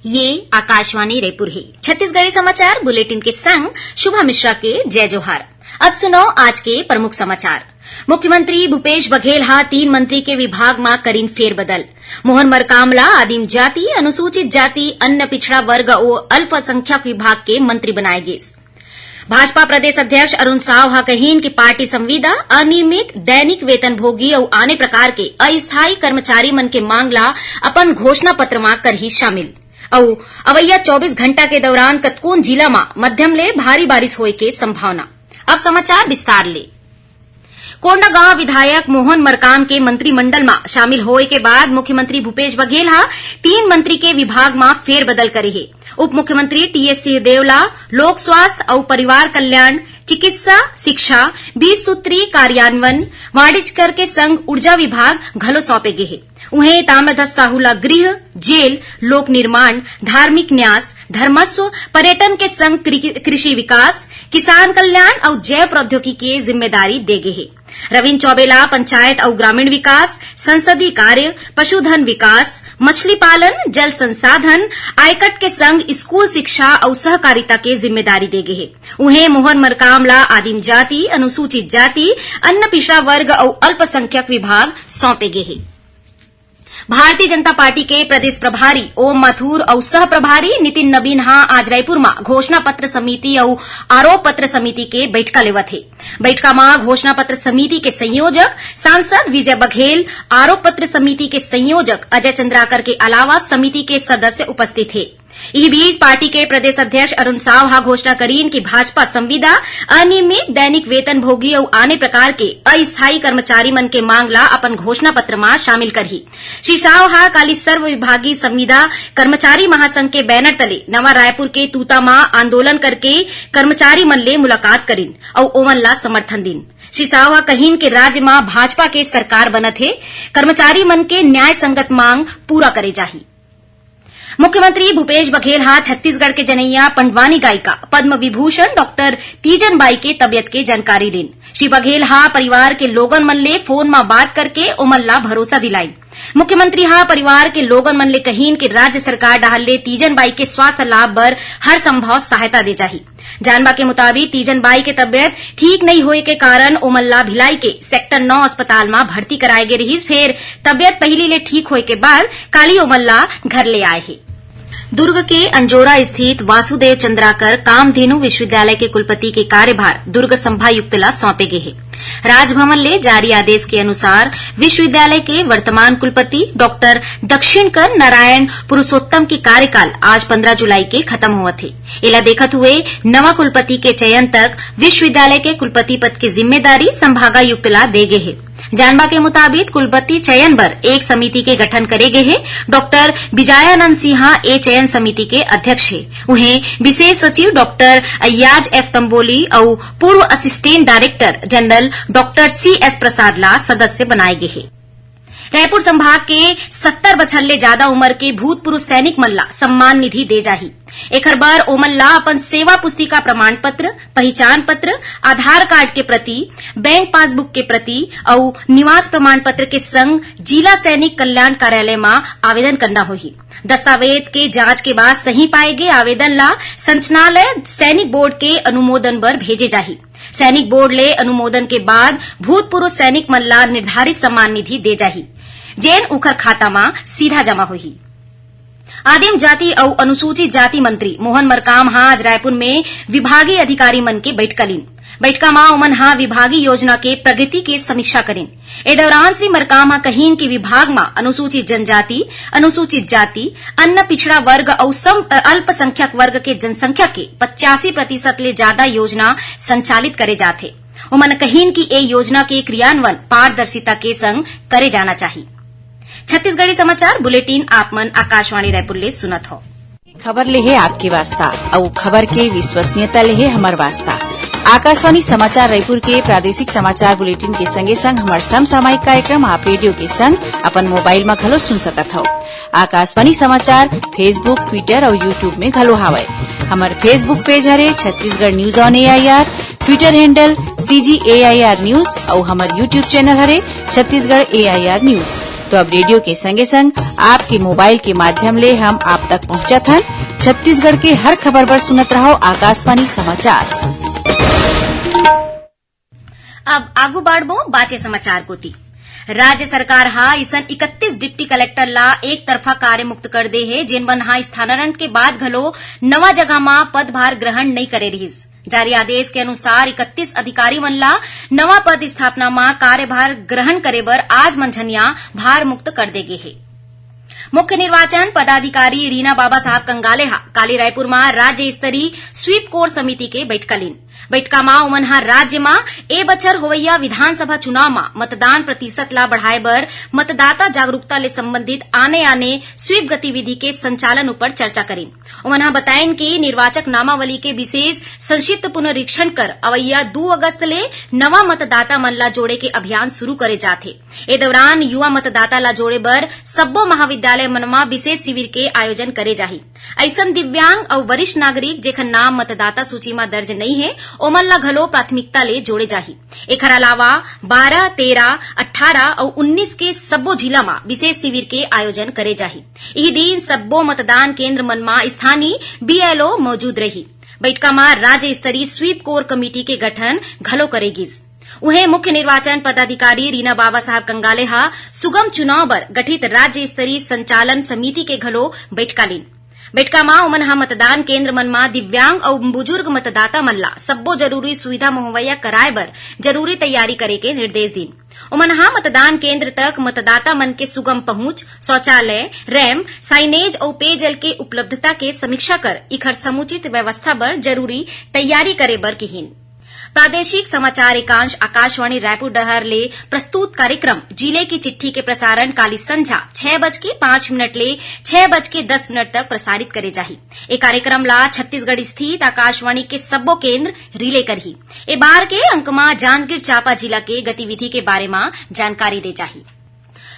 ये आकाशवाणी रायपुर है। छत्तीसगढ़ी समाचार बुलेटिन के संग शुभा मिश्रा के जय जोहार। अब सुनो आज के प्रमुख समाचार। मुख्यमंत्री भूपेश बघेल 3 मंत्री के विभाग में करीन फेरबदल। मोहन मरकामला आदिम जाति, अनुसूचित जाति, अन्य पिछड़ा वर्ग और अल्पसंख्यक विभाग के मंत्री बनाए गए। भाजपा प्रदेश अध्यक्ष अरुण साव कहीन की पार्टी संविदा अनियमित दैनिक वेतन भोगी और आने प्रकार के अस्थायी कर्मचारी मन के मांगला अपन घोषणा पत्र में कर ही शामिल। और अवैया 24 घंटा के दौरान कतकोन जिला में मध्यम ले भारी बारिश होए के संभावना। अब समाचार विस्तार ले। कोंडागांव विधायक मोहन मरकाम के मंत्रिमंडल में शामिल होए के बाद मुख्यमंत्री भूपेश बघेल 3 मंत्री के विभाग में फेरबदल करे है। उप मुख्यमंत्री टीएस सिंहदेवला लोक स्वास्थ्य और परिवार कल्याण, चिकित्सा, शिक्षा, 20 सूत्री कार्यान्वयन, वाणिज्यकर के संग ऊर्जा विभाग घलो सौंपे गए है। उन्हें ताम्रध्वज साहूला गृह, जेल, लोक निर्माण, धार्मिक न्यास, धर्मस्व, पर्यटन के संग कृषि विकास, किसान कल्याण और जैव प्रौद्योगिकी की जिम्मेदारी दे गए है। रविन्द्र चौबेला पंचायत और ग्रामीण विकास, संसदीय कार्य, पशुधन विकास, मछली पालन, जल संसाधन, आयकट के संग स्कूल शिक्षा और सहकारिता के जिम्मेदारी दे गए है। उन्हें मोहन मरकामला आदिम जाति, अनुसूचित जाति, अन्य पिछड़ा वर्ग और अल्पसंख्यक विभाग सौंपे गए है। भारतीय जनता पार्टी के प्रदेश प्रभारी ओम माथुर और सह प्रभारी नितिन नवीन आज रायपुर में घोषणा पत्र समिति और आरोप पत्र समिति के बैठका लेवत है। बैठका में घोषणा पत्र समिति के संयोजक सांसद विजय बघेल, आरोप पत्र समिति के संयोजक अजय चंद्राकर के अलावा समिति के सदस्य उपस्थित थे। इस बीच पार्टी के प्रदेश अध्यक्ष अरुण साव घोषणा करीन की भाजपा संविदा अनियमित दैनिक वेतन भोगी और आने प्रकार के अस्थायी कर्मचारी मन के मांगला अपन घोषणा पत्र में शामिल करही। श्री साव काली सर्व विभागीय संविदा कर्मचारी महासंघ के बैनर तले नवा रायपुर के तूता में आंदोलन करके कर्मचारी मन ले मुलाकात करीन और ओमन ला समर्थन दिन। श्री साव कहीन के राज्य में भाजपा के सरकार बनत है, कर्मचारी मन के न्याय संगत मांग पूरा करे जाही। मुख्यमंत्री भूपेश बघेल छत्तीसगढ़ के जनैया पंडवानी गायिका पद्म विभूषण डॉक्टर तीजन बाई के तबियत के जानकारी लेन। श्री बघेल परिवार के लोगन मन ले फोन में बात करके ओमन ला भरोसा दिलाई। मुख्यमंत्री परिवार के लोगन मन ले कहीन के राज्य सरकार डाहल ले तीजन बाई के स्वास्थ्य लाभ बर हर संभव सहायता दे जाही। जानबा के मुताबिक तीजन बाई के तबियत ठीक नहीं होए के कारण ओमन ला भिलाई के सेक्टर 9 अस्पताल में भर्ती कराए गए रहीस। फिर तबियत पहली ले ठीक होए के बाद काली ओमन ला घर ले आए है। दुर्ग के अंजोरा स्थित वासुदेव चंद्राकर कामधेनु विश्वविद्यालय के कुलपति के कार्यभार दुर्ग संभायुक्त ला सौंपे गए है। राजभवन ले जारी आदेश के अनुसार विश्वविद्यालय के वर्तमान कुलपति डॉक्टर दक्षिणकर नारायण पुरुषोत्तम की कार्यकाल आज 15 जुलाई के खत्म हुआ थे। इला देखत हुए नवा कुलपति के चयन तक विश्वविद्यालय के कुलपति पद की जिम्मेदारी संभागायुक्त ला दे गए है। जानबा के मुताबिक कुलपति चयन बर एक समिति के गठन करे गए है। डॉक्टर विजयानंद सिंह ए चयन समिति के अध्यक्ष है। उन्हें विशेष सचिव डॉक्टर अय्याज एफ तंबोली और पूर्व assistant director general doctor CS प्रसाद ला सदस्य बनाए गए है। रायपुर संभाग के 70 बछर ले ज्यादा उम्र के भूतपूर्व सैनिक मन ला सम्मान निधि दे जाही। एकर बर ओमन ला अपन सेवा पुस्तिका प्रमाण पत्र, पहचान पत्र, आधार कार्ड के प्रति, बैंक पासबुक के प्रति और निवास प्रमाण पत्र के संग जिला सैनिक कल्याण कार्यालय में आवेदन करना होही। दस्तावेज के जांच के बाद सही पाए गए आवेदन ला संचालनालय सैनिक बोर्ड के अनुमोदन बर भेजे जाही। सैनिक बोर्ड ले अनुमोदन के बाद भूतपूर्व सैनिक मन ला निर्धारित सम्मान निधि दे जाही, जेन उखर खाता में सीधा जमा होही। आदिम जाति और अनुसूचित जाति मंत्री मोहन मरकाम आज रायपुर में विभागीय अधिकारी मन के बैठका लीन। बैठका में ओमन विभागीय योजना के प्रगति के समीक्षा करें। ए दौरान श्री मरकाम कहीन की विभाग में अनुसूचित जनजाति, अनुसूचित जाति, अन्य पिछड़ा वर्ग और अल्पसंख्यक वर्ग के जनसंख्या के 85% ले ज्यादा योजना संचालित करे जाथे। ओमन कहीन की ए योजना के क्रियान्वयन पारदर्शिता के संग करे जाना चाहिए। छत्तीसगढ़ी समाचार बुलेटिन आप मन आकाशवाणी रायपुर ले सुनत हो। खबर ले है आपके वास्ता और खबर के विश्वसनीयता ले है हमार वास्ता। आकाशवाणी समाचार रायपुर के प्रादेशिक समाचार बुलेटिन के संगे संग हमार समसामयिक कार्यक्रम आप रेडियो के संग अपन मोबाइल में घलो सुन सकत हो। आकाशवाणी समाचार फेसबुक, ट्विटर और यूट्यूब में घलो हावय। हमार फेसबुक पेज हरे Chhattisgarh news on AIR, Twitter handle CGAIR news और हमार यूट्यूब चैनल हरे छत्तीसगढ़ AIR न्यूज। तो अब रेडियो के संगे संग आपके मोबाइल के माध्यम ले हम आप तक पहुंचत हन। छत्तीसगढ़ के हर खबर पर सुनत रहो आकाशवाणी समाचार। अब आगू बाढ़बो बाचे समाचार कोती। राज्य सरकार हा ईसन 31 डिप्टी कलेक्टर ला एक तरफा कार्य मुक्त कर दे है, जेन मन हा स्थानांतरण के बाद घलो नवा जगह मा पदभार ग्रहण नहीं करे रहिस। जारी आदेश के अनुसार 31 अधिकारी मन ला नवा पद स्थापना मा कार्यभार ग्रहण करे बर आज मंझनिया भार मुक्त कर दे गे है। मुख्य निर्वाचन पदाधिकारी रीना बाबा साहब कंगाले हा काली रायपुर मा राज्य स्तरीय स्वीप कोर समिति के बैठका लीन। बैठका मा ओमन हा राज्य मा ए बछर होवैया विधानसभा चुनाव मा मतदान प्रतिशत ला बढ़ाए बर मतदाता जागरूकता ले संबंधित आने आने स्वीप गतिविधि के संचालन ऊपर चर्चा करीन। ओमन हा बताइन कि निर्वाचक नामावली के विशेष संक्षिप्त पुनरीक्षण कर अवैया 2 अगस्त ले नवा मतदाता मन ला जोड़े के अभियान शुरू करे जाथे। ए दौरान युवा मतदाता ला जोड़े बर सब्बो महाविद्यालय मन मा विशेष शिविर के आयोजन करे जाही। ऐसन दिव्यांग और वरिष्ठ नागरिक जेखर नाम मतदाता सूची में दर्ज नहीं है ओमन ला घलो प्राथमिकता ले जोड़े जाही। एकर अलावा 12, 13, 18 और 19 के सब्बो जिला में विशेष शिविर के आयोजन करे जाही। इही दिन सब्बो मतदान केंद्र मन में स्थानीय बीएलओ मौजूद रही। बैठका में राज्य स्तरीय स्वीप कोर कमेटी के गठन घलो करेगिस। उहे मुख्य निर्वाचन पदाधिकारी रीना बाबा साहब कंगाले हा सुगम चुनाव बर गठित राज्य स्तरीय संचालन समिति के घलो बैठका लीन। बैठका मा ओमन हा मतदान केंद्र मन मा दिव्यांग और बुजुर्ग मतदाता मन ला सब्बो जरूरी सुविधा मुहैया कराए बर जरूरी तैयारी करे के निर्देश दीन। ओमन हा मतदान केंद्र तक मतदाता मन के सुगम पहुंच, शौचालय, रैम्प, साइनेज और पेयजल के उपलब्धता के समीक्षा कर इखर समुचित व्यवस्था बर जरूरी तैयारी करे बर किहीन। प्रादेशिक समाचार एकांश आकाशवाणी रायपुर डहर ले प्रस्तुत कार्यक्रम जिले की चिट्ठी के प्रसारण काली संझा 6:05 ले 6:10 तक प्रसारित करे जाही। ए कार्यक्रम ला छत्तीसगढ़ स्थित आकाशवाणी के सब्बो केंद्र रिले करही। ए बार के अंक मा जांजगीर चांपा जिला के गतिविधि के बारे में जानकारी दे जाही।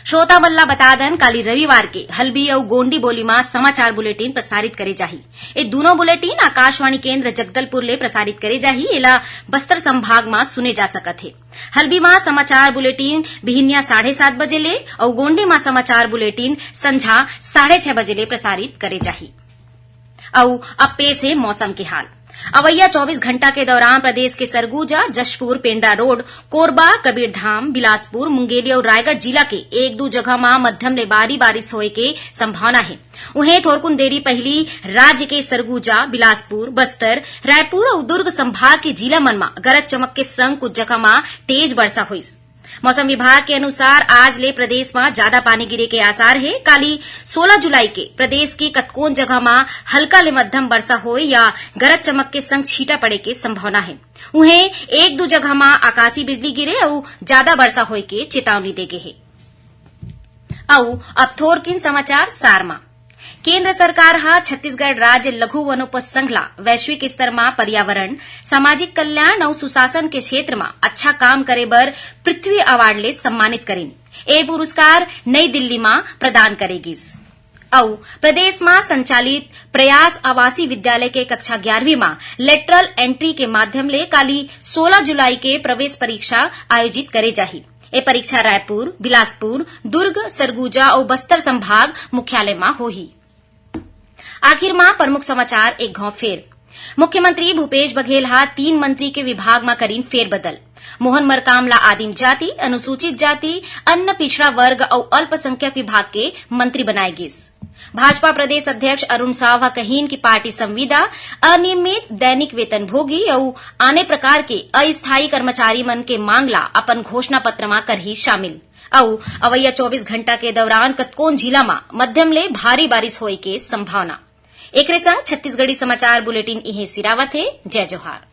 श्रोता मल्ला बता दन काली रविवार के हल्बी और गोंडी बोली में समाचार बुलेटिन प्रसारित करे जाही। ये दोनों बुलेटिन आकाशवाणी केंद्र जगदलपुर ले प्रसारित करे जाही। एला बस्तर संभाग में सुने जा सकत है। हल्बी में समाचार बुलेटिन बिहिनिया 7:30 बजे ले और गोंडी में समाचार बुलेटिन संझा 6:30 बजे ले प्रसारित करे जाही। और अब पेश है मौसम के हाल। अवैया 24 घंटा के दौरान प्रदेश के सरगुजा, जशपुर, पेंड्रा रोड, कोरबा, कबीरधाम, बिलासपुर, मुंगेली और रायगढ़ जिला के 1-2 जगह में मध्यम ले भारी बारिश होए के संभावना है। उन्हें थोरकुन देरी पहली राज्य के सरगुजा, बिलासपुर, बस्तर, रायपुर और दुर्ग संभाग के जिला मन में गरज चमक के संग कुछ जगह में तेज वर्षा हुई। मौसम विभाग के अनुसार आज ले प्रदेश में ज्यादा पानी गिरे के आसार है। काली 16 जुलाई के प्रदेश की कतकोन जगह में हल्का ले मध्यम वर्षा होए या गरज चमक के संग छींटा पड़े के संभावना है। उन्हें 1-2 जगह में आकाशीय बिजली गिरे और ज्यादा वर्षा होए के चेतावनी दे गए है। अब थोरकिन समाचार सारमा। केंद्र सरकार हा छत्तीसगढ़ राज्य लघु वनोपज संघ ला वैश्विक स्तर में पर्यावरण, सामाजिक कल्याण और सुशासन के क्षेत्र में अच्छा काम करे बर पृथ्वी अवार्ड ले सम्मानित करीन। ए पुरस्कार नई दिल्ली में प्रदान करेगिस। और प्रदेश में संचालित प्रयास आवासीय विद्यालय के कक्षा 11वीं में लेटरल एंट्री के माध्यम ले काली 16 जुलाई के प्रवेश परीक्षा आयोजित करे जाही। ए परीक्षा रायपुर, बिलासपुर, दुर्ग, सरगुजा और बस्तर संभाग मुख्यालय में होही। आखिर में प्रमुख समाचार एक घाव फेर। मुख्यमंत्री भूपेश बघेल हा 3 मंत्री के विभाग में करीन फेरबदल। मोहन मरकाम ला आदिम जाति, अनुसूचित जाति, अन्य पिछड़ा वर्ग और अल्पसंख्यक विभाग के मंत्री बनाए गिस। भाजपा प्रदेश अध्यक्ष अरुण साव कहीन की पार्टी संविदा, अनियमित दैनिक वेतन भोगी और आने प्रकार के अस्थायी कर्मचारी मन के मांगला अपन घोषणा पत्र में करही शामिल। और अवैया 24 घंटा के दौरान कतकोन जिला में मध्यम ले भारी बारिश होए के संभावना। एकरे संग छत्तीसगढ़ी समाचार बुलेटिन इहे सिरावत है। जय जोहार।